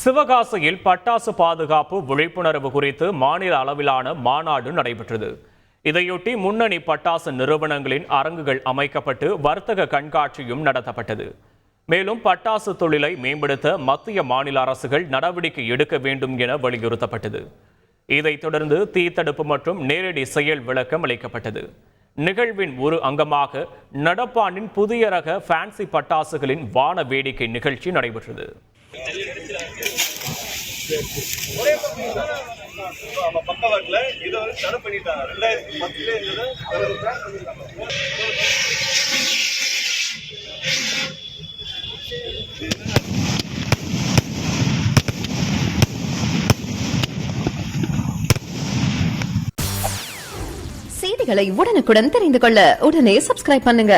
சிவகாசியில் பட்டாசு பாதுகாப்பு விழிப்புணர்வு குறித்து மாநில அளவிலான மாநாடு நடைபெற்றது. இதையொட்டி முன்னணி பட்டாசு நிறுவனங்களின் அரங்குகள் அமைக்கப்பட்டு வர்த்தக கண்காட்சியும் நடத்தப்பட்டது. மேலும் பட்டாசு தொழிலை மேம்படுத்த மத்திய மாநில அரசுகள் நடவடிக்கை எடுக்க வேண்டும் என வலியுறுத்தப்பட்டது. இதைத் தொடர்ந்து தீத்தடுப்பு மற்றும் நேரடி செயல் விளக்கம் அளிக்கப்பட்டது. நிகழ்வின் ஒரு அங்கமாக நடப்பாண்டின் புதிய ரக ஃபேன்சி பட்டாசுகளின் வான வேடிக்கை நிகழ்ச்சி நடைபெற்றது. செய்திகளை உடனுக்குடன் தெரிந்து கொள்ள உடனே சப்ஸ்கிரைப் பண்ணுங்க.